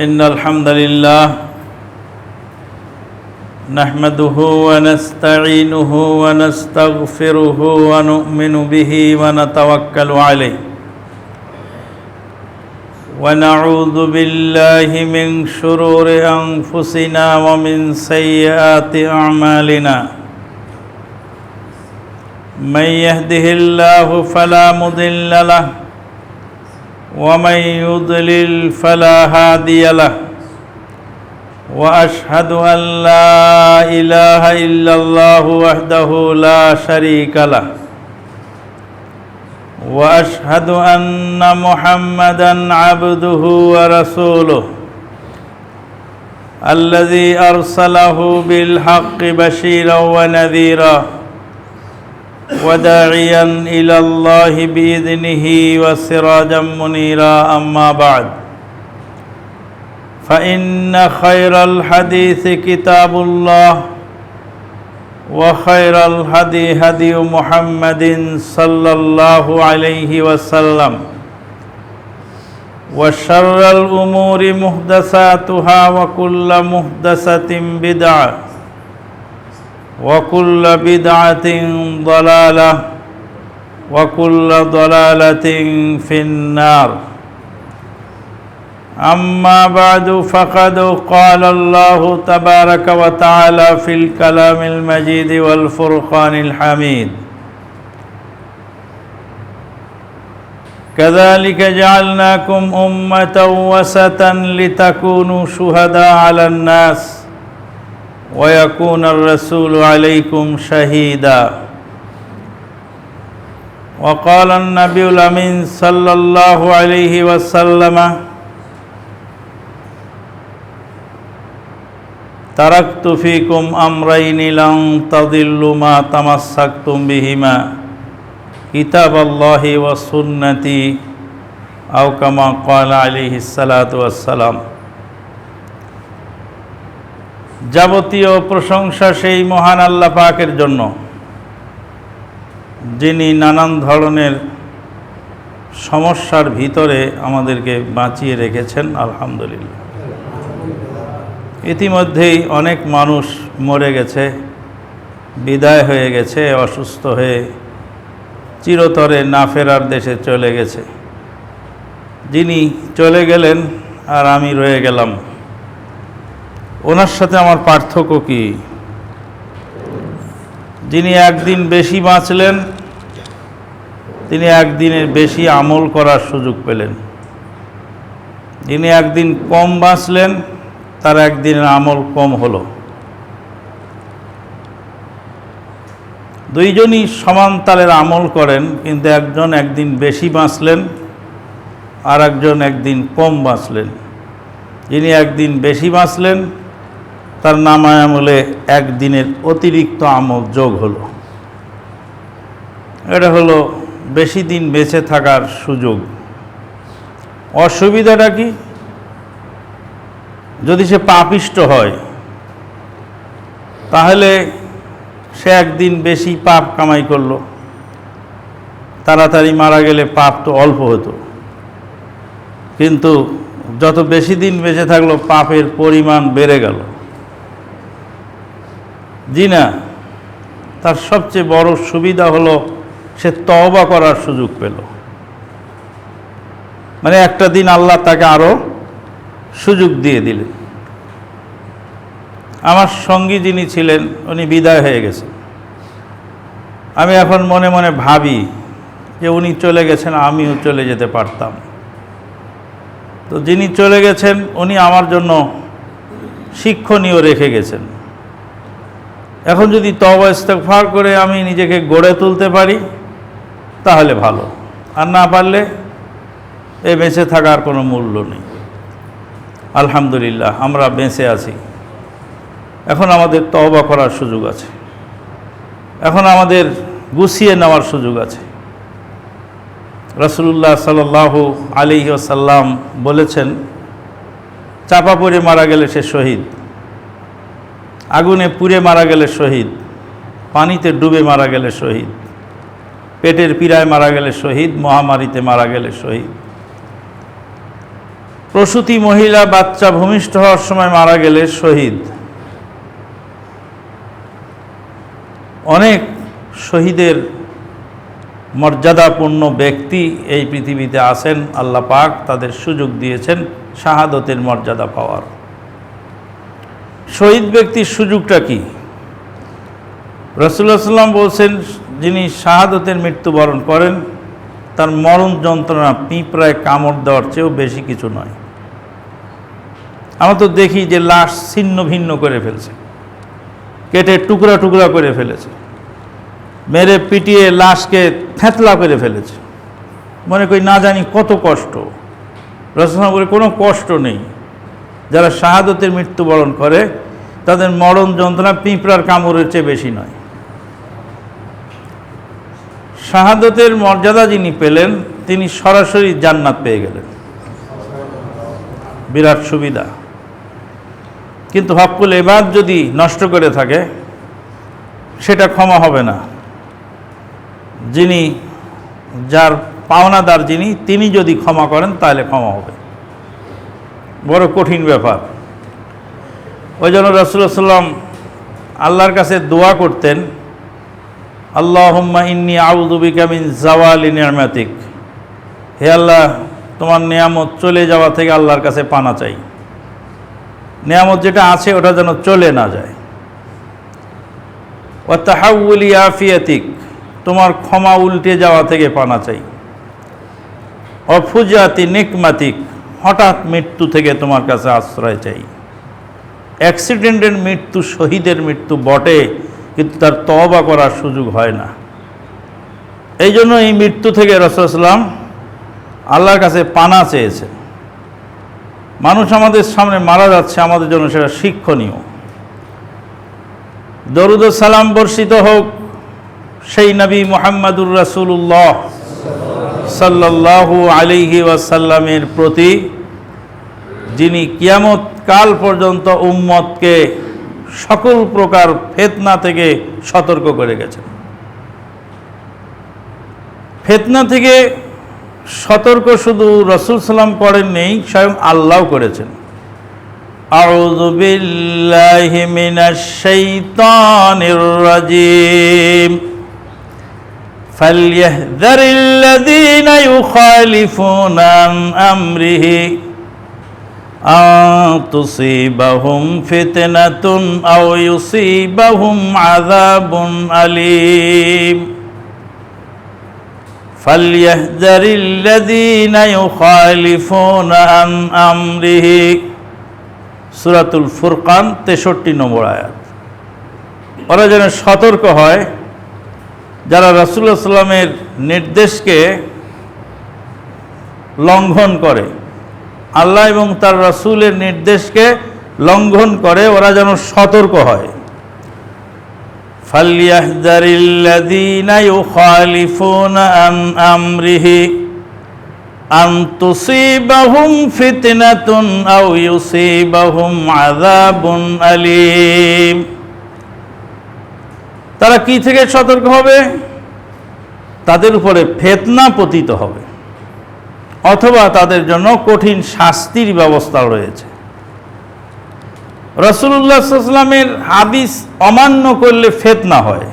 إن الحمد لله نحمده ونستعينه ونستغفره ونؤمن به ونتوكل عليه ونعوذ بالله من شرور أنفسنا ومن سيئات أعمالنا من يهده الله فلا مضل له ومن يضلل فلا هادي له وأشهد أن لا إله إلا الله وحده لا شريك له وأشهد أن محمدًا عبده ورسوله الذي أرسله بالحق بشيرًا ونذيرًا وداعيًا إلى الله بإذنه وسراجًا منيرًا أما بعد فإن خير الحديث كتاب الله وخير الهدي هدي محمد صلى الله عليه وسلم وشر الأمور محدثاتها وكل محدثة بدعة وكل بدعة ضلالة وكل ضلالة في النار أما بعد فقد قال الله تبارك وتعالى في الكلام المجيد والفرقان الحميد كذلك جعلناكم أمة وسطا لتكونوا شهداء على الناس ويكون الرسول عليكم شهيدا وقال النبي الأمين صلى الله عليه وسلم তারাকতু ফিকুম আমরাইনি লান তাদিল্লু মা তামাসসাকতুম বিহিমা কিতাবাল্লাহি ওয়া সুন্নতি আও কামা ক্বালা আলাইহিস সালাতু ওয়াস সালাম। যাবতীয় প্রশংসা সেই মহান আল্লাহ পাকের জন্য, যিনি নানান ধরনের সমস্যার ভিতরে আমাদেরকে বাঁচিয়ে রেখেছেন। আলহামদুলিল্লাহ। ইতিমধ্যেই অনেক মানুষ মরে গেছে, বিদায় হয়ে গেছে, অসুস্থ হয়ে চিরতরে না ফেরার দেশে চলে গেছে। যিনি চলে গেলেন আর আমি রয়ে গেলাম, ওনার সাথে আমার পার্থক্য কি? যিনি একদিন বেশি বাঁচলেন, তিনি একদিনের বেশি আমল করার সুযোগ পেলেন। যিনি একদিন কম বাঁচলেন, তার একদিনের আমল কম হলো। দুইজনই সমান তালের আমল করেন, কিন্তু একজন একদিন বেশি বাঁচলেন আর একজন একদিন কম বাঁচলেন। যিনি একদিন বেশি বাঁচলেন, তার নামায় আমলে একদিনের অতিরিক্ত আমল যোগ হলো। এটা হলো বেশি দিন বেঁচে থাকার সুযোগ। অসুবিধাটা কি? যদি সে পাপিষ্ট হয়, তাহলে সে একদিন বেশি পাপ কামাই করলো, তাড়াতাড়ি মারা গেলে পাপ তো অল্প হতো, কিন্তু যত বেশি দিন বেঁচে থাকলো পাপের পরিমাণ বেড়ে গেল। জি না, তার সবচেয়ে বড় সুবিধা হলো সে তওবা করার সুযোগ পেল। মানে একটা দিন আল্লাহ তাকে আরও সুযোগ দিয়ে দিলেন। আমার সঙ্গী যিনি ছিলেন, উনি বিদায় হয়ে গেছেন। আমি এখন মনে মনে ভাবি যে উনি চলে গেছেন, আমিও চলে যেতে পারতাম। তো যিনি চলে গেছেন, উনি আমার জন্য শিক্ষণীয় রেখে গেছেন। এখন যদি তওবা ইস্তেগফার করে আমি নিজেকে গড়ে তুলতে পারি, তাহলে ভালো, আর না পারলে এই বেঁচে থাকার কোনো মূল্য নেই। আলহামদুলিল্লাহ, আমরা বেঁচে আছি। এখন আমাদের তওবা করার সুযোগ আছে, এখন আমাদের গুছিয়ে নেওয়ার সুযোগ আছে। রাসূলুল্লাহ সাল্লাল্লাহু আলাইহি ওয়াসাল্লাম বলেছেন, চাপা পড়ে মারা গেলে সে শহীদ, আগুনে পুড়ে মারা গেলে শহীদ, পানিতে ডুবে মারা গেলে শহীদ, পেটের পীড়ায় মারা গেলে শহীদ, মহামারীতে মারা গেলে শহীদ। প্রসূতি মহিলা বাচ্চা ভূমিষ্ঠ হওয়ার সময় মারা গেলে শহীদ। অনেক শহীদের মর্যাদাপূর্ণ ব্যক্তি এই পৃথিবীতে আছেন, আল্লাহ পাক তাদের সুযোগ দিয়েছেন শাহাদতের মর্যাদা পাওয়ার। শহীদ ব্যক্তির সুযোগটা কি? রাসূলুল্লাহ সাল্লাল্লাহু আলাইহি ওয়াসাল্লাম বলছেন, যিনি শাহাদতের মৃত্যুবরণ করেন তার মরণ যন্ত্রণা পিঁপড়ায় কামড় দেওয়ার চেয়েও বেশি কিছু নয়। আমরা তো দেখি যে লাশ ছিন্ন ভিন্ন করে ফেলছে, কেটে টুকরা টুকরা করে ফেলেছে, মেরে পিটিয়ে লাশকে থেঁতলা করে ফেলেছে। মনে করি না জানি কত কষ্ট। রাসূলুল্লাহ বলে কোনো কষ্ট নেই। যারা শাহাদতের মৃত্যুবরণ করে তাদের মরণ যন্ত্রণা পিঁপড়ার কামড়ের চেয়ে বেশি নয়। শাহাদতের মর্যাদা যিনি পেলেন তিনি সরাসরি জান্নাত পেয়ে গেলেন, বিরাট সুবিধা। কিন্তু হকুল ইবাদ যদি নষ্ট করে থাকে সেটা ক্ষমা হবে না। যিনি, যার পাওনাদার যিনি, তিনি যদি ক্ষমা করেন তাহলে ক্ষমা হবে। বড় কঠিন ব্যাপার। ওই জন্য রাসূলুল্লাহ সাল্লাল্লাহু আলাইহি ওয়াসাল্লাম আল্লাহর কাছে দোয়া করতেন, আল্লাহুম্মা ইন্নী আউযু বিকা মিন জাওয়ালি নি'মাতিক। হে আল্লাহ, তোমার নিয়ামত চলে যাওয়া থেকে আল্লাহর কাছে পানা চাই। নিয়ামত যেটা আছে ওটা যেন চলে না যায়। ওয়া তাহাউলি আফিয়াতিক, তোমার ক্ষমা উল্টে যাওয়া থেকে পানা চাই। ওয়া ফুজাতি নিকমাতিক, হঠাৎ মৃত্যু থেকে তোমার কাছে আশ্রয় চাই। অ্যাক্সিডেন্টের মৃত্যু শহীদের মৃত্যু বটে, কিন্তু তার তওবা করার সুযোগ হয় না। এই জন্য এই মৃত্যু থেকে রাসূলুল্লাহ সাল্লাল্লাহু আলাইহি ওয়াসাল্লাম আল্লাহর কাছে পানা চেয়েছে। মানুষ আমাদের সামনে মারা যাচ্ছে, আমাদের জন্য সেটা শিক্ষণীয়। দরুদ ও সালাম বর্ষিত হোক সেই নবী মুহাম্মদুর রাসূলুল্লাহ সাল্লাল্লাহু আলাইহি ওয়াসাল্লামের প্রতি, যিনি কিয়ামত কাল পর্যন্ত উম্মতকে সকল প্রকার ফিতনা থেকে সতর্ক করে গেছেন। ফিতনা থেকে সতর্ক শুধু রাসূল সাল্লাম করেন নেই, স্বয়ং আল্লাহ করেছেন। আউযু বিল্লাহি মিনাশ শাইতানির রাজিম। ফালইহযারিল্লাযীনা ইউখালিফুনা আন আমরিহি আন তুসিবাহুম ফিতনাতুন আও ইউসিবাহুম আযাবুন আলীম। ফালইহযারিল্লাযীনা ইউখালিফুনা আন আমরিহি, সূরাতুল ফুরকান 63 নম্বর আয়াত। ওরা যেন সতর্ক হয় যারা রাসূলুল্লাহ সাল্লাল্লাহু আলাইহি ওয়াসাল্লামের নির্দেশকে লঙ্ঘন করে, আল্লাহ এবং তার রাসূলের নির্দেশকে লঙ্ঘন করে, ওরা যেন সতর্ক হয়। ফালইহযারিল্লাযীনা ইউখালিফুনা আন আমরিহি আন তুসিবাহুম ফিতনাতুন আও ইউসিবাহুম আযাবুন আলীম। তারা কি থেকে সতর্ক হবে? তাদের উপরে ফিতনা পতিত হবে, অথবা তাদের জন্য কঠিন শাস্তির ব্যবস্থা রয়েছে। রাসূলুল্লাহ সাল্লাল্লাহু আলাইহি ওয়াসাল্লামের হাদিস অমান্য করলে ফিতনা হয়,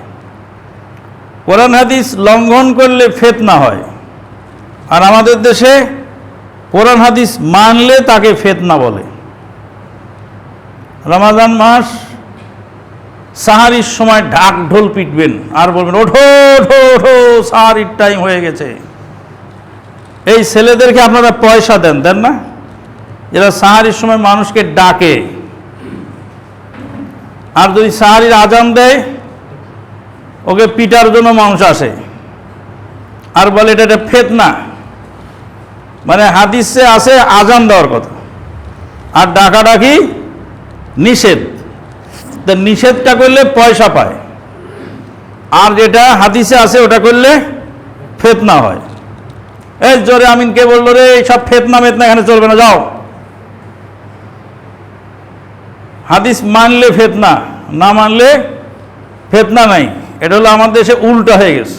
কোরআন হাদিস লঙ্ঘন করলে ফিতনা হয়। আর আমাদের দেশে কোরআন হাদিস মানলে তাকে ফিতনা বলে। রমাদান মাস, সাহারির সময় ঢাক ঢোল পিটবেন আর বলবেন, ওঠো ওঠো ওঠো, সাহারির টাইম হয়ে গেছে। এই ছেলেদেরকে আপনারা পয়সা দেন, দেন না? এরা সাহারির সময় মানুষকে ডাকে, আর যদি সাহারির আজান দেয় ওকে পিটার জন্য মানুষ আসে, আর বলে এটা একটা ফিতনা। মানে হাদিসে আছে আজান দেওয়ার কথা, আর ডাকাডাকি নিষেধ। তা নিষেধটা করলে পয়সা পায়, আর যেটা হাদিসে আছে ওটা করলে ফিতনা হয়। এই জোরে আমিন কে বললো রে? সব ফিতনা মেতনা এখানে চলবে না, যাও। হাদিস মানলে ফিতনা, না মানলে ফিতনা নাই। এটা হলো আমাদের দেশে উল্টা হয়ে গেছে।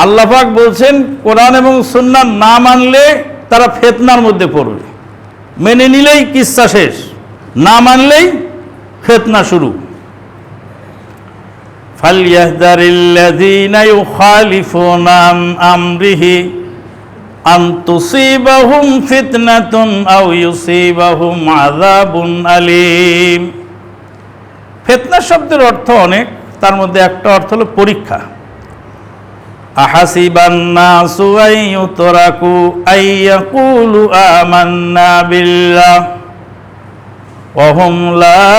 আল্লাহ পাক বলছেন কোরআন এবং সুন্নাহ না মানলে তারা ফিতনার মধ্যে পড়বে। মেনে নিলেই কিচ্ছা শেষ, না মানলেই ফিতনা শুরু। ফালইয়াহযারিল্লাযীনা ইউখালিফুনা আন আমরিহি আন তুসিবাহুম ফিতনাতুন আও ইউসিবাহুম আযাবুন আলীম। ফিতনা শব্দের অর্থ অনেক, তার মধ্যে একটা অর্থ হলো পরীক্ষা। আহাসিবান নাসু আন ইউতরাকু আন ইয়াকুলু আমান্না বিল্লাহ ওয়া হুম লা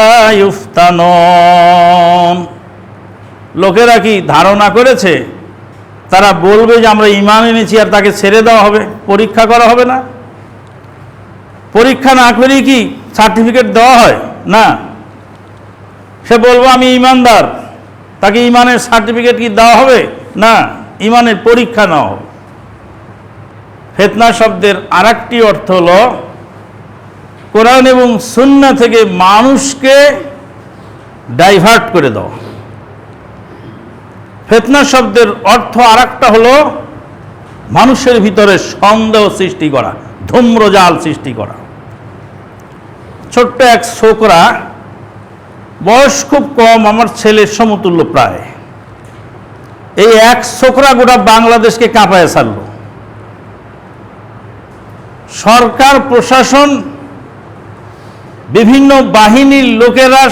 ইফতানুন। লোকেরা কি ধারণা করেছে তারা বলবে যে আমরা ঈমান এনেছি আর তাকে ছেড়ে দেওয়া হবে, পরীক্ষা করা হবে না? পরীক্ষা না করেই কি সার্টিফিকেট দেওয়া হয়? না। সে বলবো আমি ঈমানদার, তাকে ঈমানের সার্টিফিকেট কি দেওয়া হবে? না, ঈমানের পরীক্ষা নেওয়া হবে। ফিতনা শব্দের আরেকটি অর্থ হলো কোরআন এবং সুন্নাহ থেকে মানুষকে ডাইভার্ট করে দেওয়া। ফিতনা শব্দের অর্থ আরেকটা হলো মানুষের ভিতরে সন্দেহ সৃষ্টি করা, ধূম্রজাল সৃষ্টি করা। ছোট্ট এক ছোকরা, বয়স খুব কম, আমার ছেলের সমতুল্য প্রায়, এই এক ছোকরা গোটা বাংলাদেশকে কাঁপায় ছাড়ল। সরকার প্রশাসন, বিভিন্ন বাহিনীর লোকেরা,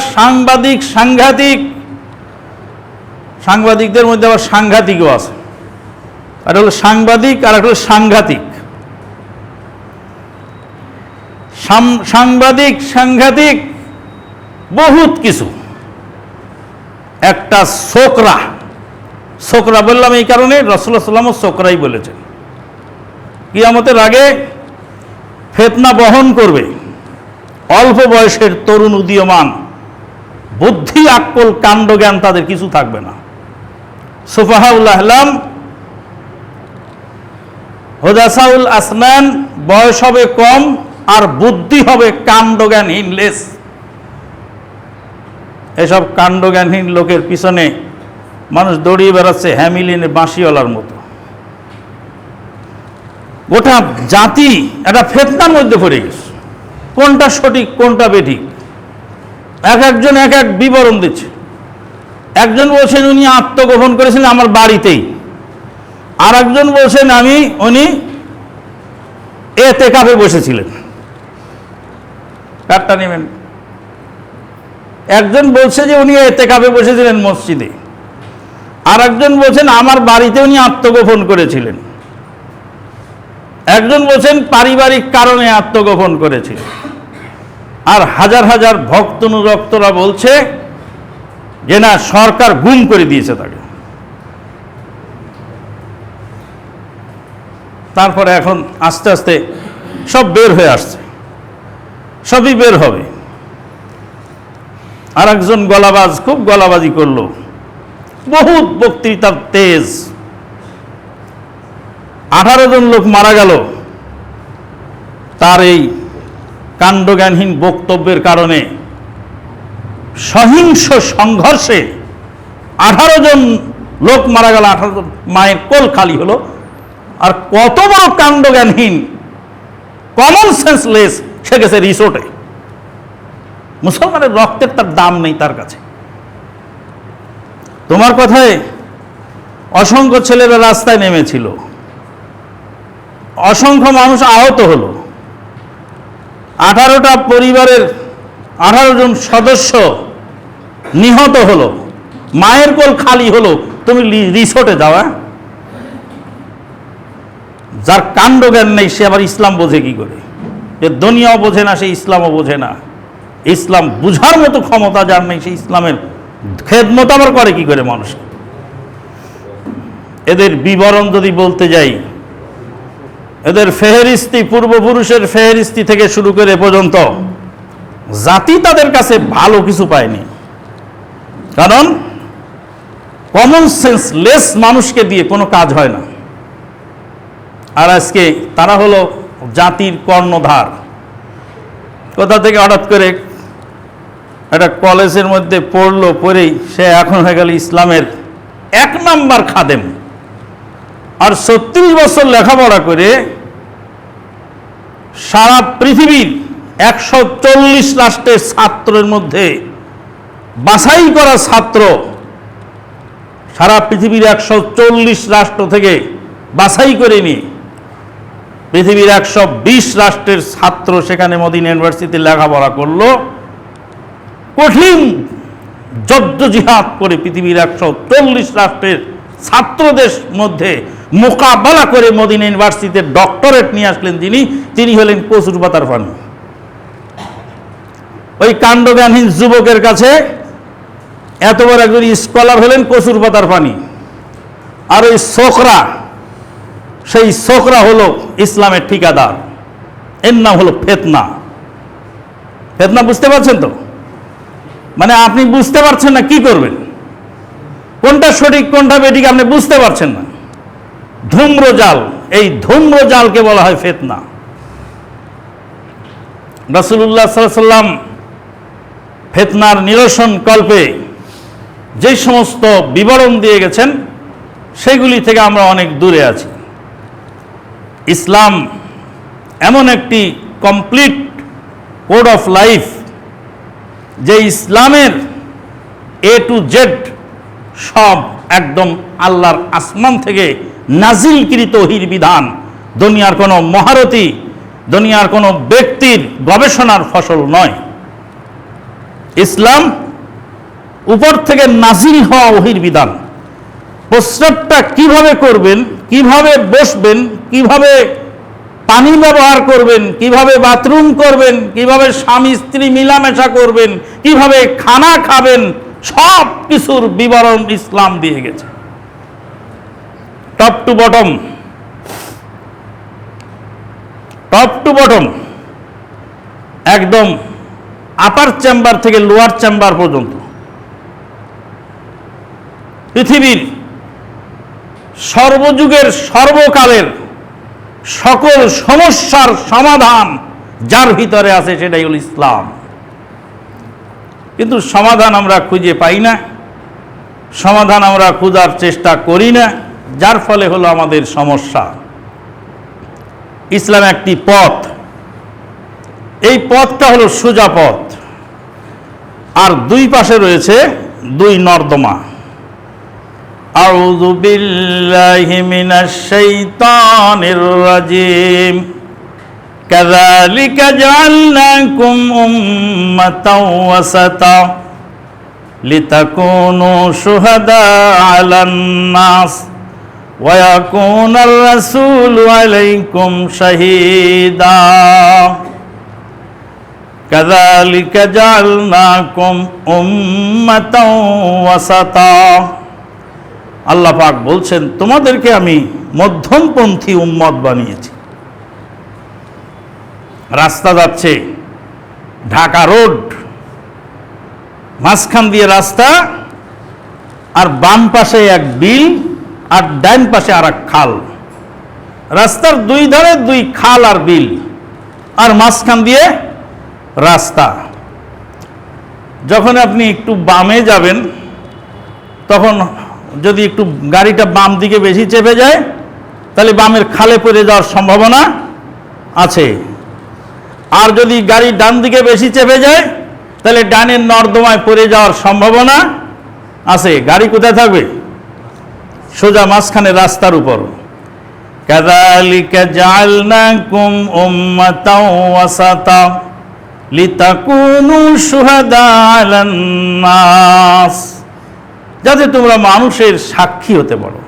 সাংবাদিকদের মধ্যে আবার সাংঘাতিকও আছে। আর হলো সাংবাদিক আর একটা হলো সাংঘাতিক। সাংঘাতিক বহুত কিছু। একটা ছোকরা বললাম এই কারণে, রাসূলুল্লাহ সাল্লাল্লাহু আলাইহি ওয়াসাল্লাম ছোকরাই বলেছেন। কিয়ামতের আগে ফিতনা বহন করবে অল্প বয়সের তরুণ উদীয়মান, বুদ্ধি আক্কল কাণ্ডজ্ঞান তাদের কিছু থাকবে না। সুফাহাউল আহলাম, হুদাসাউল আসনান, বয়স হবে কম আর বুদ্ধি হবে কাণ্ডজ্ঞানহীন লেস। এসব কাণ্ডজ্ঞানহীন লোকের পিছনে মানুষ দৌড়িয়ে বেড়াচ্ছে হ্যামিলিনের বাঁশিওয়ালার মতো। গোটা জাতি একটা ফিতনার মধ্যে পড়ে গেছে, কোনটা সঠিক কোনটা বেঠিক। একজন এক এক বিবরণ দিচ্ছে। একজন বলছেন উনি আত্মগোপন করেছিলেন আমার বাড়িতেই, আর একজন বলছেন উনি এতেকাফে বসেছিলেন। কারটা নেবেন? একজন বলছে যে উনি এতেকাফে বসেছিলেন মসজিদে, আর একজন বলছেন আমার বাড়িতে উনি আত্মগোপন করেছিলেন। একজন বলছেন পারিবারিক কারণে আত্মগোপন করেছিলেন। আর হাজার হাজার ভক্ত অনুরক্তরা বলছে যে না, সরকার গুম করে দিয়েছে তাকে। তারপরে এখন আস্তে আস্তে সব বের হয়ে আসছে, সবই বের হবে। আর একজন গলাবাজ খুব গলাবাজি করলো, বহুত বক্তৃতার তেজ। 18 জন লোক মারা গেল তার এই কাণ্ডজ্ঞানহীন বক্তব্যের কারণে। সহিংস সংঘর্ষে 18 জন লোক মারা গেল, 18 জন মায়ের কোল খালি হলো। আর কত বড় কাণ্ডজ্ঞানহীন, কমন সেন্স লেস, সে গেছে রিসোর্টে। মুসলমানের রক্তের তার দাম নেই তার কাছে। তোমার কথায় অসংখ্য ছেলেরা রাস্তায় নেমেছিল, অসংখ্য মানুষ আহত হলো, 18টা পরিবারের 18 জন সদস্য নিহত হলো, মায়ের কোল খালি হলো, তুমি রিসোর্টে যাওয়া? যার কাণ্ডজ্ঞান নেই সে আবার ইসলাম বোঝে কি করে? যে দুনিয়াও বোঝে না, সে ইসলামও বোঝে না। ইসলাম বুঝার মতো ক্ষমতা যার নেই, সে ইসলামের খেদমত আবার করে কি করে মানুষ? এদের বিবরণ যদি বলতে যাই, এদের ফেহরিস্তি, পূর্বপুরুষের ফেহরিস্তি থেকে শুরু করে পর্যন্ত জাতি তাদের কাছে ভালো কিছু পায়নি। কারণ কমন সেন্স লেস মানুষকে দিয়ে কোনো কাজ হয় না। আর আজকে তারা হলো জাতির কর্ণধার। কোথা থেকে হঠাৎ করে একটা কলেজের মধ্যে পড়লো, পড়েই সে এখন হয়ে গেল ইসলামের 1 নাম্বার খাদেম। আর 36 বছর লেখাপড়া করে সারা পৃথিবীর 140 রাষ্ট্রের ছাত্রের মধ্যে বাছাই করা ছাত্র, সারা পৃথিবীর 140 রাষ্ট্র থেকে বাছাই করে নিয়ে পৃথিবীর 120 রাষ্ট্রের ছাত্র সেখানে মদিনা ইউনিভার্সিটিতে লেখাপড়া করলো। কঠিন জদ্দজিহাদ করে পৃথিবীর 140 রাষ্ট্রের ছাত্রদের মধ্যে মোকাবেলা করে মদিনা ইউনিভার্সিটিতে ডক্টরেট নিয়ে আসলেন তিনি হলেন কচুর পাতার পানি। ওই কাণ্ডজ্ঞানহীন যুবকের কাছে এত বড় একজন স্কলার হলেন কচুর পাতার পানি। আর ওই ছোকরা, সেই ছোকরা হলো ইসলামের ঠিকাদার, এর নাম হলো ফিতনা। ফিতনা বুঝতে পারছেন তো? মানে আপনি বুঝতে পারছেন না, কি করবেন? কোনটা সঠিক কোনটা বেঠিক আপনি বুঝতে পারছেন না। ধূম্রজাল, এই ধূম্রজালকে বলা হয় ফিতনা। রাসূলুল্লাহ সাল্লাল্লাহু আলাইহি ওয়াসাল্লাম ফিতনার নিরসন কল্পে যে সমস্ত বিবরণ দিয়ে গেছেন সেগুলি থেকে আমরা অনেক দূরে আছি। ইসলাম এমন একটি কমপ্লিট কোড অফ লাইফ, যে ইসলামের A to Z সব একদম আল্লাহর আসমান থেকে নাজিলকৃত ওহীর বিধান। দুনিয়ার কোনো মহারথী, দুনিয়ার কোনো ব্যক্তির গবেষণার ফসল নয়। ইসলাম উপর থেকে নাজিল হওয়া ওহীর বিধান। প্রস্রাবটা কিভাবে করবেন, কিভাবে বসবেন, কিভাবে পানি ব্যবহার করবেন, কিভাবে বাথরুম করবেন, কিভাবে স্বামী স্ত্রী মিলামেশা করবেন, কিভাবে খানা খাবেন, সব কিছুর বিবরণ ইসলাম দিয়ে গেছে, top to bottom. Top to bottom, একদম আপার চেম্বার থেকে লোয়ার চেম্বার পর্যন্ত পৃথিবীর সর্বযুগের সর্বকালের সকল সমস্যার সমাধান যার ভিতরে আছে সেটাই হল ইসলাম। কিন্তু সমাধান আমরা খুঁজে পাই না, সমাধান আমরা খোঁজার চেষ্টা করি না, যার ফলে হলো আমাদের সমস্যা। ইসলাম একটি পথ, এই পথটা হলো সোজা পথ, আর দুই পাশে রয়েছে দুই নর্দমা। আউযু বিল্লাহি মিনাশ শাইতানির রাজিম। কাযালিকা জাআলনাকুম উম্মাতাও ওয়াসাতা লিতাকুনু শুহাদা আলান নাস ওয়া ইয়াকুনার রাসূলু আলাইকুম শাহীদা। কাযালিকা জাআলনাকুম উম্মাতাও ওয়াসাতা। আল্লাহ পাক বলছেন, তোমাদেরকে আমি মধ্যমপন্থী উম্মত বানিয়েছি। রাস্তা যাচ্ছে, ঢাকা রোড, মাঝখান দিয়ে রাস্তা, আর বাম পাশে এক বিল, আর ডান পাশে আর এক খাল। রাস্তার দুই ধারে দুই খাল আর বিল, আর মাঝখান দিয়ে রাস্তা। যখন আপনি একটু বামে যাবেন, তখন যদি একটু গাড়িটা বাম দিকে বেশি চেপে যায়, তাহলে বামের খালে পড়ে যাওয়ার সম্ভাবনা আছে। আর যদি গাড়ি ডান দিকে বেশি চেপে যায়, তাহলে ডানের নর্দমায় পড়ে যাওয়ার সম্ভাবনা আছে। গাড়ি কোথায় থাকবে? সোজা মাঝখানে রাস্তার উপর। কাযালিকা জাআলনাকুম উম্মাতাও ওয়াসাতা লিতাকুনু শুহাদা আলান নাস, যাতে তোমরা মানুষের সাক্ষী হতে পারো।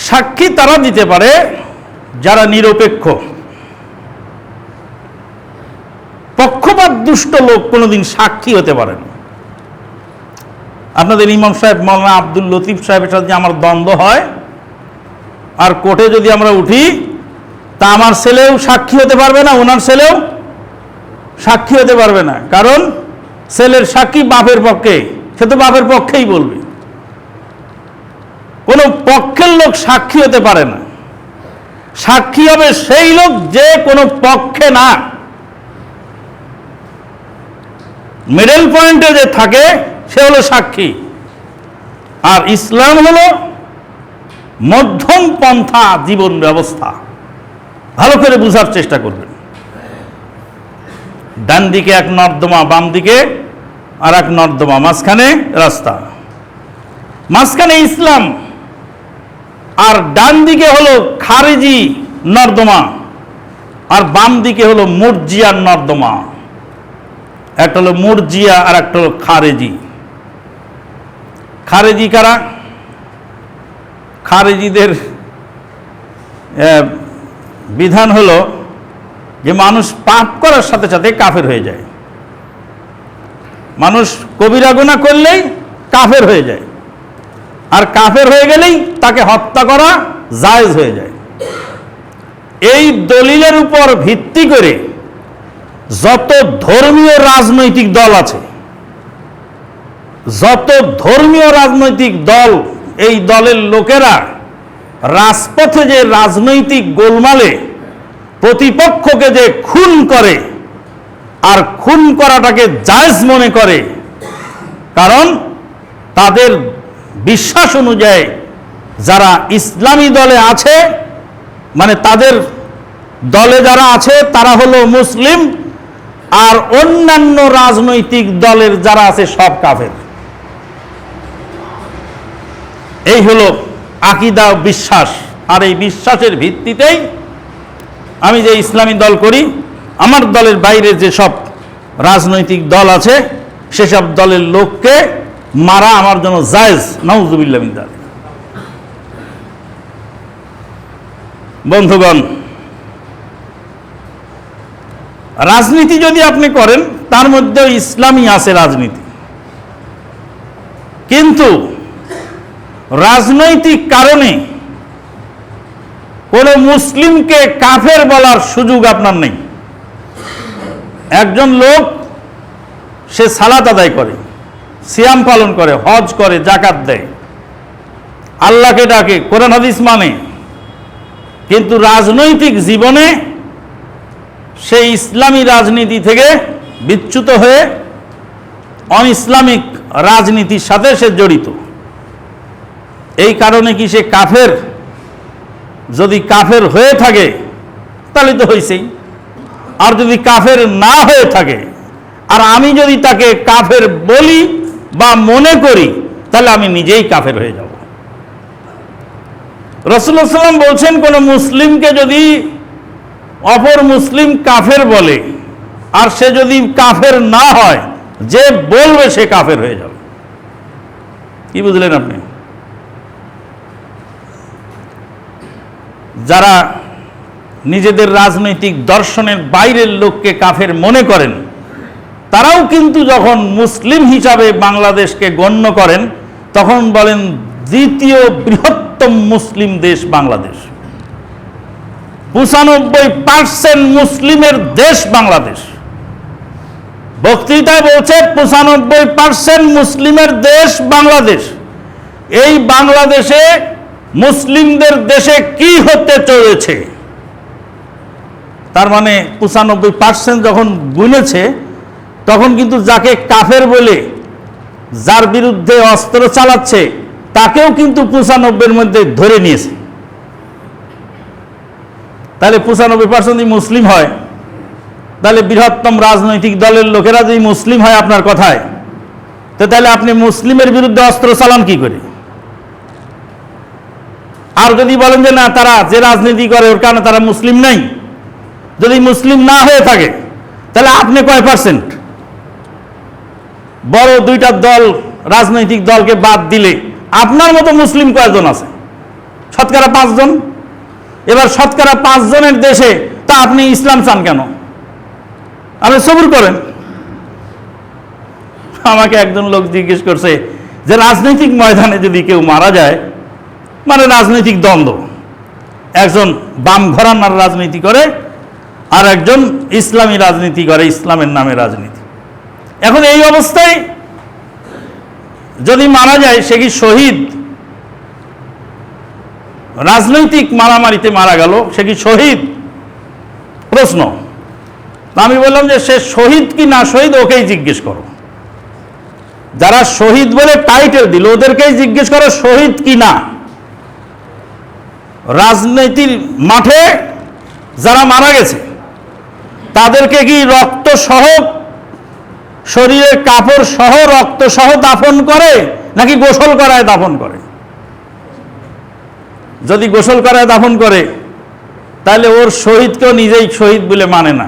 সাক্ষী তারা দিতে পারে যারা নিরপেক্ষ। পক্ষপাত দুষ্ট লোক কোনোদিন সাক্ষী হতে পারে না। আপনাদের ইমাম সাহেব মাওলানা আব্দুল লতিফ সাহেবের সাথে আমার দ্বন্দ্ব হয়, আর কোর্টে যদি আমরা উঠি, তা আমার ছেলেও সাক্ষী হতে পারবে না, ওনার ছেলেও সাক্ষী হতে পারবে না। কারণ ছেলের সাক্ষী বাপের পক্ষে, সে তো বাপের পক্ষেই বলবে। কোনো পক্ষের লোক সাক্ষী হতে পারে না। সাক্ষী হবে সেই লোক যে কোনো পক্ষে না, মিডল পয়েন্টে যে থাকে সে হলো সাক্ষী। আর ইসলাম হলো মধ্যম পন্থা জীবন ব্যবস্থা। ভালো করে বোঝার চেষ্টা করবেন। ডান দিকে এক নর্দমা, বাম দিকে আর এক নর্দমা, মাঝখানে রাস্তা, মাঝখানে ইসলাম, আর ডান দিকে হলো খারেজি নর্দমা, আর বাম দিকে হলো মুরজিয়ার নর্দমা। একটা হলো মুরজিয়া আর একটা হলো খারেজি। খারেজি কারা? খারেজিদের বিধান হলো যে মানুষ পাপ করার সাথে সাথে কাফের হয়ে যায়। মানুষ কবিরা গুনাহ করলেই কাফের হয়ে যায়, আর কাফের হয়ে গেলেই তাকে হত্যা করা জায়েজ হয়ে যায়। এই দলিলের উপর ভিত্তি করে যত ধর্মীয় রাজনৈতিক দল আছে, যত ধর্মীয় রাজনৈতিক দল, এই দলের লোকেরা রাজপথে যে রাজনৈতিক গোলমালে প্রতিপক্ষকে যে খুন করে, আর খুন করাটাকে জায়েজ মনে করে, কারণ তাদের বিশ্বাস অনুযায়ী যারা ইসলামী দলে আছে, মানে তাদের দলে যারা আছে তারা হলো মুসলিম, আর অন্যান্য রাজনৈতিক দলের যারা আছে সব কাফের। এই হলো আকীদা, বিশ্বাস। আর এই বিশ্বাসের ভিত্তিতেই আমি যে ইসলামী দল করি, আমার দলের বাইরে যে সব রাজনৈতিক দল আছে সেসব দলের লোককে মারা আমার জন্য জায়েজ। নাউযুবিল্লাহ মিন যালিক। বন্ধুগণ, রাজনীতি যদি আপনি করেন তার মধ্যে ইসলামই আছে রাজনীতি, কিন্তু রাজনৈতিক কারণে কোন মুসলিমকে কাফের বলার সুযোগ আপনার নেই। একজন লোক সে সালাত আদায় করে, সিয়াম পালন করে, হজ করে, যাকাত দেয়, আল্লাহকে ডাকে, কোরআন হাদিস মানে, কিন্তু রাজনৈতিক জীবনে সে ইসলামী রাজনীতি থেকে বিচ্যুত হয়ে অন ইসলামিক রাজনীতির সাথে সে জড়িত। এই কারণে কি সে কাফের? যদি কাফের হয়ে থাকে তাহলে তো হইছেই। আর যদি কাফের না হয়ে থাকে, আর আমি যদি তাকে কাফের বলি বা মনে করি, তাহলে আমি নিজেই কাফের হয়ে যাব। রাসূলুল্লাহ সাল্লাল্লাহু আলাইহি ওয়াসাল্লাম বলছেন, কোন মুসলিমকে যদি অপর মুসলিম কাফের বলে, আর সে যদি কাফের না হয়, যে বলবে সে কাফের হয়ে যাবে। কি বুঝলেন আপনি? যারা নিজেদের রাজনৈতিক দর্শনের বাইরের লোককে কাফের মনে করেন, তারাও কিন্তু যখন মুসলিম হিসাবে বাংলাদেশকে গণ্য করেন, তখন বলেন দ্বিতীয় বৃহত্তম মুসলিম দেশ বাংলাদেশ। 95% মুসলিমের দেশ বাংলাদেশ। বক্তৃতায় বলছে 95% মুসলিমের দেশ বাংলাদেশ। এই বাংলাদেশে মুসলিমদের দেশে কি হতে চলেছে, তার মানে 95% যখন গুনেছে, তখন কিন্তু যাকে কাফের বলে, যার বিরুদ্ধে অস্ত্র চালাচ্ছে, তাকেও কিন্তু 95-এর মধ্যে ধরে নিয়েছে। তাহলে 95% যদি মুসলিম হয়, তাহলে বৃহত্তম রাজনৈতিক দলের লোকেরা যদি মুসলিম হয় আপনার কথায়, তো তাহলে আপনি মুসলিমের বিরুদ্ধে অস্ত্র চালান কি করে? আর যদি বলেন যে না, তারা যে রাজনীতি করে ওর কারণে তারা মুসলিম নাই, যদি মুসলিম না হয়ে থাকে, তাহলে আপনি কয় পার্সেন্ট? বড় দুইটা দল, রাজনৈতিক দলকে বাদ দিলে আপনার মতো মুসলিম কয়জন আছে? শতকরা 5 জন। এবার শতকরা 5 জনের দেশে তা আপনি ইসলাম চান কেন? আপনি সবুর করেন। আমাকে একজন লোক জিজ্ঞেস করছে যে রাজনৈতিক ময়দানে যদি কেউ মারা যায়, মানে রাজনৈতিক দ্বন্দ্ব, একজন বাম ঘরানার রাজনীতি করে আর একজন ইসলামী রাজনীতি করে, ইসলামের নামে রাজনীতি। এখন এই অবস্থায় যদি মারা যায়, সে কি শহীদ? রাজনৈতিক মারামারিতে মারা গেল, সে কি শহীদ? প্রশ্ন। আমি বললাম যে সে শহীদ কি না শহীদ ওকেই জিজ্ঞেস করো। যারা শহীদ বলে টাইটেল দিল ওদেরকেই জিজ্ঞেস করো শহীদ কি না। রাজনীতির মাঠে যারা মারা গেছে তাদেরকে কি রক্ত সহ, শরীরের কাপড় সহ রক্ত সহ দাফন করে নাকি গোসল করায় দাফন করে? যদি গোসল করায় দাফন করে তাহলে ওর শহীদকেও নিজেই শহীদ বলে মানে না।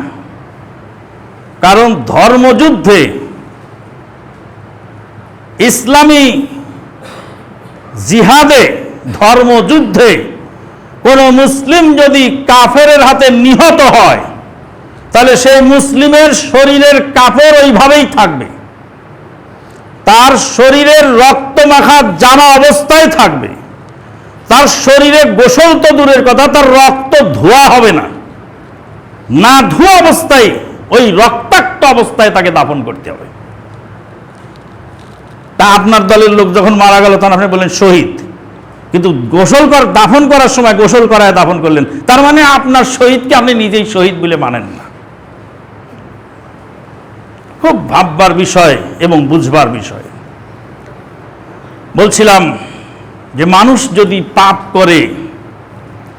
কারণ ধর্মযুদ্ধে, ইসলামী জিহাদে, ধর্মযুদ্ধে কোনো মুসলিম যদি কাফেরের হাতে নিহত হয় তাহলে সেই মুসলিমের শরীরের কাপড় ওইভাবেই থাকবে, তার শরীরের রক্ত মাখা জামা অবস্থায় থাকবে, তার শরীরে গোসল তো দূরের কথা, তার রক্ত ধোয়া হবে না, না ধোয়া অবস্থায় ওই রক্তাক্ত অবস্থায় তাকে দাফন করতে হবে। তা আপনার দলের লোক যখন মারা গেল তখন আপনি বললেন শহীদ, কিন্তু দাফন করার সময় গোসল করায় দাফন করলেন, তার মানে আপনার শহীদকে আপনি নিজেই শহীদ বলে মানেন না। খুব ভাববার বিষয় এবং বুঝবার বিষয়। বলছিলাম যে মানুষ যদি পাপ করে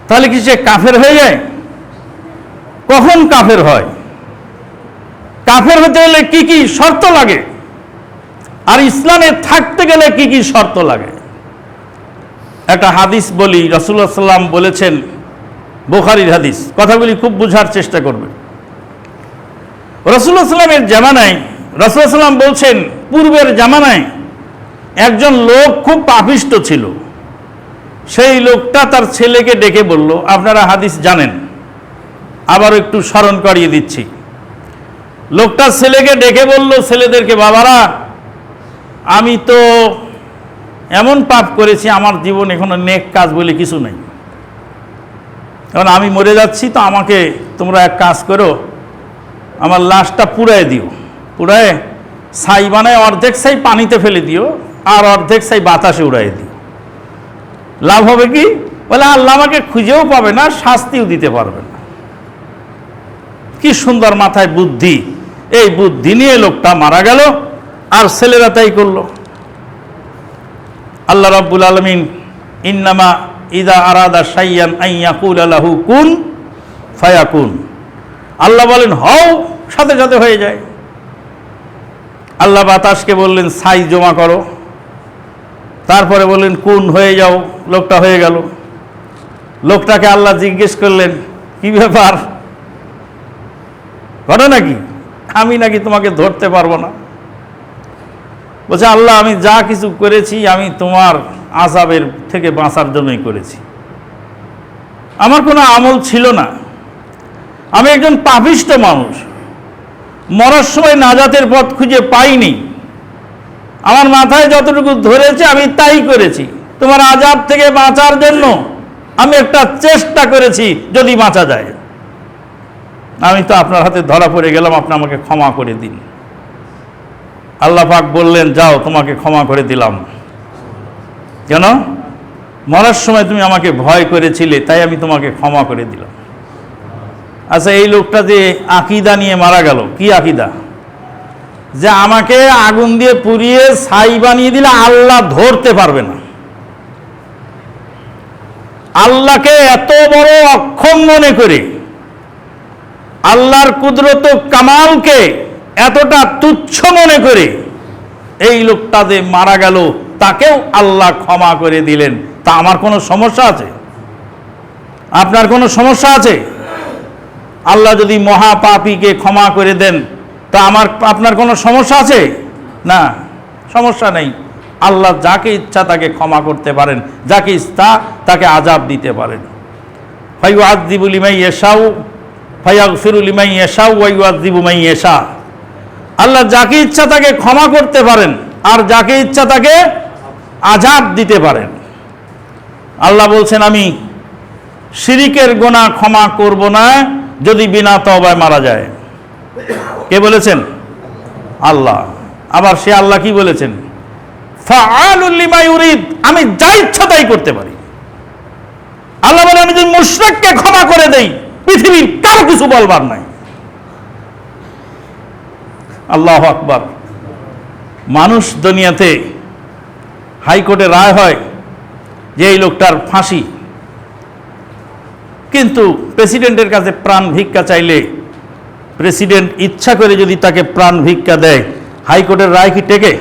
তাহলে কি সে কাফের হয়ে যায়? কখন কাফের হয়? কাফের হতে গেলে কি কি শর্ত লাগে, আর ইসলামে থাকতে গেলে কি কি শর্ত লাগে? একটা হাদিস বলি, রাসূলুল্লাহ সাল্লাল্লাহু আলাইহি ওয়াসাল্লাম বলেছেন, বুখারীর হাদিস, কথাগুলি খুব বুঝার চেষ্টা করবে। রাসূলুল্লাহ সাল্লাল্লাহু আলাইহি ওয়াসাল্লামের জামানায় রাসূলুল্লাহ সাল্লাল্লাহু আলাইহি ওয়াসাল্লাম বলছেন, পূর্বের জামানায় একজন লোক খুব পাপিষ্ট ছিল। সেই লোকটা তার ছেলেকে ডেকে বলল, আপনারা হাদিস জানেন, আবার একটু স্মরণ করিয়ে দিচ্ছি। লোকটা ছেলেকে ডেকে বলল, ছেলেদেরকে, বাবারা আমি তো এমন পাপ করেছি, আমার জীবনে এখনো নেক কাজ বলে কিছু নেই, এখন আমি মরে যাচ্ছি, তো আমাকে তোমরা এক কাজ করো, আমার লাশটা পুড়ায় দিও, পুড়ায় ছাই বানায় অর্ধেক ছাই পানিতে ফেলে দিও আর অর্ধেক ছাই বাতাসে উড়াই দিও। লাভ হবে কি? বলে আল্লাহ আমাকে খুঁজেও পাবে না, শাস্তিও দিতে পারবে না। কি সুন্দর মাথায় বুদ্ধি! এই বুদ্ধি নিয়ে লোকটা মারা গেল, আর ছেলেরা তাই করলো। আল্লাহ রাব্বুল আলামিন ইন্নামা ইযা আরাদা শাইয়ান আন ইয়াকুলা লাহু কুন ফায়াকুন, আল্লাহ বলেন হও, সাথে সাথে হয়ে যায়। আল্লাহ বাতাসকে বললেন ছাই জমা করো, তারপরে বললেন কুন, হয়ে যাও, লোকটা হয়ে গেল। লোকটাকে আল্লাহ জিজ্ঞেস করলেন, কি ব্যাপার, ঘটনা কি? আমি নাকি তোমাকে ধরতে পারবো না? বলছে, আল্লাহ আমি যা কিছু করেছি আমি তোমার আযাবের থেকে বাঁচার জন্যই করেছি, আমার কোনো আমল ছিল না, আমি একজন পাপিষ্ট মানুষ, মরার সময় নাজাতের পথ খুঁজে পাইনি, আমার মাথায় যতটুকু ধরেছে আমি তাই করেছি, তোমার আযাব থেকে বাঁচার জন্য আমি একটা চেষ্টা করেছি, যদি বাঁচা যায়। আমি তো আপনার হাতে ধরা পড়ে গেলাম, আপনি আমাকে ক্ষমা করে দিন। আল্লাহ পাক বললেন, যাও, তোমাকে ক্ষমা করে দিলাম। কেন? মরার সময় তুমি আমাকে ভয় করেছিলে, তাই আমি তোমাকে ক্ষমা করে দিলাম। আচ্ছা, এই লোকটা যে আকীদা নিয়ে মারা গেল, কি আকীদা? যে আমাকে আগুন দিয়ে পুড়িয়ে ছাই বানিয়ে দিলে আল্লাহ ধরতে পারবে না। আল্লাহকে এত বড় অক্ষম মনে করে, আল্লাহর কুদরত কামালকে এতটা তুচ্ছ মনে করে এই লোকটা যে মারা গেল, তাকেও আল্লাহ ক্ষমা করে দিলেন। তা আমার কোনো সমস্যা আছে? আপনার কোনো সমস্যা আছে? আল্লাহ যদি মহাপাপীকে ক্ষমা করে দেন, তা আপনার কোনো সমস্যা আছে? না, সমস্যা নেই। আল্লাহ যাকে ইচ্ছা তাকে ক্ষমা করতে পারেন, যাকে ইচ্ছা তাকে আযাব দিতে পারেন। ফায়ুআযযিবু লিমান ইয়াশাউ ফায়াগফিরু লিমান ইয়াশাউ ওয়া ইউআযযিবু মান ইয়াশা। আল্লাহ যাকে ইচ্ছা তাকে ক্ষমা করতে পারেন, আর যাকে ইচ্ছা তাকে আযাব দিতে পারেন। আল্লাহ বলছেন, আমি শিরিকের গুনাহ ক্ষমা করব না যদি বিনা তওবায় মারা যায়। কে বলেছেন? আল্লাহ। আবার সে আল্লাহ কি বলেছেন? ফাআলুল লিমা ইউরিদ, আমি যা ইচ্ছা তাই করতে পারি। আল্লাহ বলেন, আমি যদি মুশরিককে ক্ষমা করে দেই, পৃথিবীর কারো কিছু বলবার নাই। আল্লাহু আকবার। মানুষ দুনিয়াতে হাইকোর্টে রায় হয় যে এই লোকটার ফাঁসি, কিন্তু প্রেসিডেন্টের কাছে প্রাণ ভিক্ষা চাইলে প্রেসিডেন্ট ইচ্ছা করে যদি তাকে প্রাণ ভিক্ষা দেয়, হাইকোর্টের রায় কি টেকে?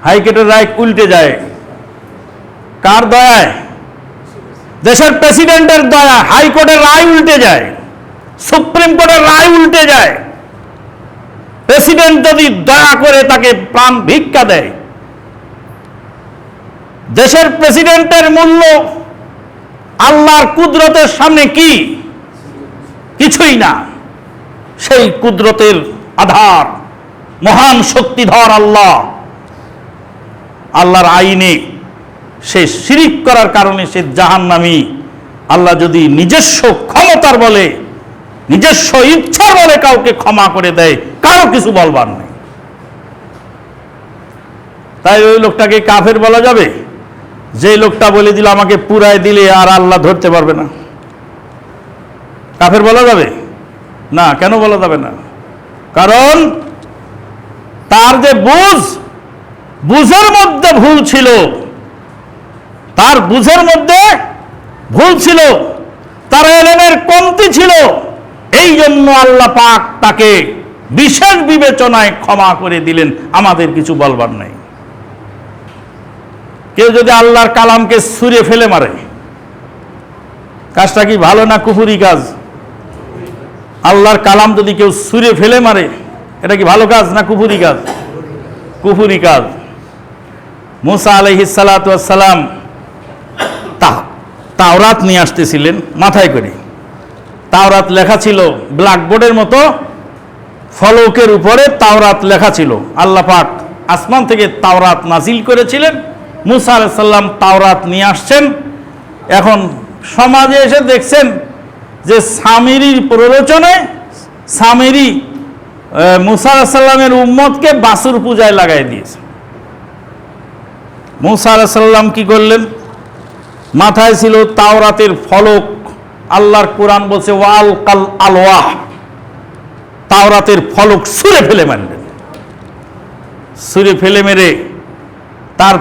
হাইকোর্টের রায় উল্টে যায়। কার দয়ায়? দেশের প্রেসিডেন্টের দয়া। হাইকোর্টের রায় উল্টে যায়, সুপ্রিম কোর্টের রায় উল্টে যায়। প্রেসিডেন্ট যদি দয়া করে তাকে প্রাণ ভিক্ষা দেয়, দেশের প্রেসিডেন্টের মূল্য আল্লাহর কুদরতের সামনে কি? কিছুই না। সেই কুদরতের আধার মহান শক্তিধর আল্লাহ, আল্লাহর আইনে সে শিরিক করার কারণে সে জাহান্নামী। আল্লাহ যদি নিজস্ব ক্ষমতার বলে, নিজস্ব ইচ্ছার বলে কাউকে ক্ষমা করে দেয়, কারো কিছু বলবার নেই। তাই ওই লোকটাকে কাফের বলা যাবে? যে লোকটা বলে দিল আমাকে পুরায় দিলে আর আল্লাহ ধরতে পারবে না, কাফের বলা যাবে না? কেন বলা যাবে না? কারণ তার যে বুঝের মধ্যে ভুল ছিল, তার বুঝের মধ্যে ভুল ছিল, তার ইলমের কমতি ছিল। এই জন্য আল্লাহ পাক তাকে বিশেষ বিবেচনায় ক্ষমা করে দিলেন, আমাদের কিছু বলবার নেই। কেউ যদি আল্লাহর কালামকে ছুঁড়ে ফেলে মারে, কাজটা কি ভালো না কুফরি কাজ? আল্লাহর কালাম যদি কেউ ছুঁড়ে ফেলে মারে, এটা কি ভালো কাজ না কুফরি কাজ? কুফরি কাজ। মুসা আলাইহিস সালাতু ওয়াস সালাম তাওরাত নিয়ে আসতেছিলেন মাথায় করে। তাওরাত লেখা ছিল ব্ল্যাকবোর্ডের মতো, ফলকের উপরে তাওরাত লেখা ছিল। আল্লাহ পাক আসমান থেকে তাওরাত নাজিল করেছিলেন। মুসা আলাইহিস সালাম তাওরাত নিয়ে আসছেন। এখন সমাজে এসে দেখছেন যে সামিরির প্ররোচনায় সামিরি মুসা আলাইহিস সালামের উম্মতকে বাছুর পূজায় লাগাই দিয়েছে। মুসা আলাইহিস সালাম কি করলেন? মাথায় ছিল তাওরাতের ফলক। আল্লাহর কোরআন বলছে ওয়াল কাল আলওয়াহ, তাওরাতের ফলক ছুঁড়ে ফেলে মারলেন। ছুঁড়ে ফেলে মেরে তার